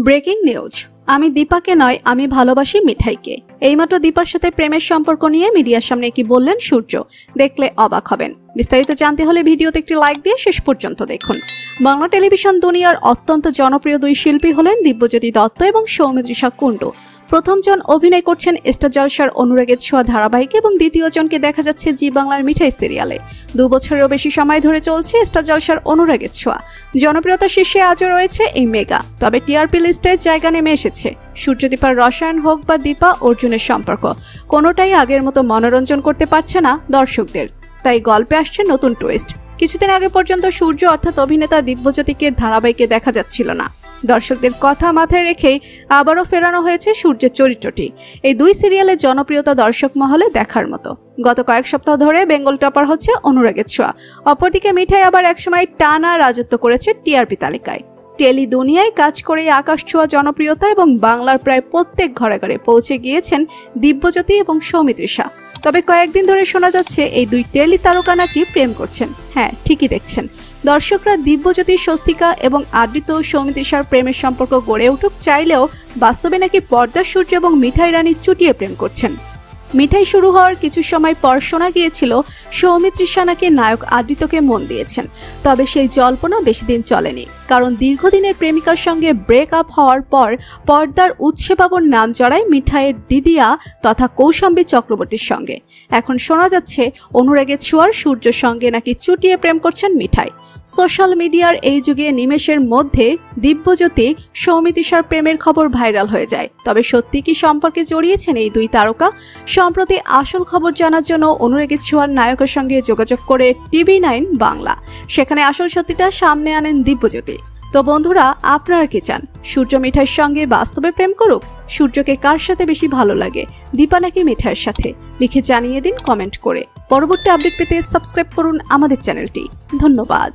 Breaking news. আমি দীপাকে নয়, আমি ভালোবাসি মিঠাইকে। এইমাত্র দীপার সাথে প্রেমের সম্পর্ক নিয়ে মিডিয়ার সামনে কি বললেন সূর্য, দেখলে অবাক হবেন। বিস্তারিত জানতে হলে ভিডিওতে একটি লাইক দিয়ে শেষ পর্যন্ত দেখুন। বাংলা টেলিভিশন দুনিয়ার অত্যন্ত জনপ্রিয় দুই শিল্পী হলেন দিব্যজ্যোতি দত্ত এবং সৌমিত্রিষা কুণ্ডু। প্রথমজন অভিনয় করছেন স্টার জলসার অনুরাগের ছোঁয়া ধারাবাহিকে এবং দ্বিতীয়জনকে দেখা যাচ্ছে জি বাংলার মিঠাই সিরিয়ালে। 2 বছরেরও বেশি সময় ধরে চলছে স্টার জলসার অনুরাগের ছোঁয়া। জনপ্রিয়তার শীর্ষে আজও রয়েছে এই মেগা। তবে টিআরপি লিস্টে জায়গা নেমে এসেছে। সূর্য দীপার রসায়ন হোক বা দীপা অর্জুনের সম্পর্ক, কোনোটাই আগের মতো মনোরঞ্জন করতে পারছে না দর্শকদের। তাই গল্পে আসছে নতুন টুইস্ট। কিছুদিন আগে পর্যন্ত সূর্য অর্থাৎ অভিনেতা দিব্যজ্যোতিকে ধারাবাহিকে দেখা যাচ্ছিল না। দর্শকদের কথা মাথায় রেখেই আবারও ফেরানো হয়েছে সূর্যের চরিত্রটি। এই দুই সিরিয়ালের জনপ্রিয়তা দর্শক মহলে দেখার মতো। গত কয়েক সপ্তাহ ধরে বেঙ্গল টপার হচ্ছে অনুরাগের ছোঁয়া। অপরদিকে মিঠাই আবার একসময় টানা রাজত্ব করেছে টিআরপি তালিকায়। টেলি দুনিয়ায় কাজ করে আকাশ ছোঁয়া জনপ্রিয়তা এবং বাংলার প্রায় প্রত্যেক ঘরে ঘরে পৌঁছে গিয়েছেন দিব্যজ্যোতি এবং সৌমিত্রিষা। তবে কয়েকদিন ধরে শোনা যাচ্ছে এই দুই টেলি তারকা নাকি প্রেম করছেন। হ্যাঁ, ঠিকই দেখছেন। দর্শকরা দিব্যজ্যোতি, স্বস্তিকা এবং আদৃত সৌমিত্রিষার প্রেমের সম্পর্ক গড়ে উঠুক চাইলেও বাস্তবে নাকি পর্দার সূর্য এবং মিঠাই রানী চুটিয়ে প্রেম করছেন। মিঠাই শুরু হওয়ার কিছু সময় পর শোনা গিয়েছিল সৌমিত্রিষা নাকি নায়ক আদৃতকে মন দিয়েছেন। তবে সেই জল্পনা বেশি দিন চলেনি, কারণ দীর্ঘদিনের প্রেমিকার সঙ্গে ব্রেক আপ হওয়ার পর পর্দার উৎসে বাবুর নাম জড়ায় মিঠাইয়ের দিদিয়া তথা কৌশাম্বী চক্রবর্তীর সঙ্গে। এখন শোনা যাচ্ছে অনুরাগের ছোঁয়ার সূর্যের সঙ্গে নাকি চুটিয়ে প্রেম করছেন মিঠাই। সোশ্যাল মিডিয়ার এই যুগে নিমেষের মধ্যে দিব্যজ্যোতি সৌমিত্রিষার প্রেমের খবর ভাইরাল হয়ে যায়। তবে সত্যি কি সম্পর্কে জড়িয়েছেন এই দুই তারকা? সম্প্রতি আসল খবর জানার জন্য অনুরাগের ছোঁয়ার নায়কের সঙ্গে যোগাযোগ করে TV9 বাংলা। সেখানে আসল সত্যিটা সামনে আনেন দিব্যজ্যোতি। তো বন্ধুরা, আপনারা কি চান সূর্য মিঠাইয়ের সঙ্গে বাস্তবে প্রেম করুক? সূর্যকে কার সাথে বেশি ভালো লাগে, দীপা নাকি মিঠাইয়ের সাথে? লিখে জানিয়ে দিন কমেন্ট করে। পরবর্তী আপডেট পেতে সাবস্ক্রাইব করুন আমাদের চ্যানেলটি। ধন্যবাদ।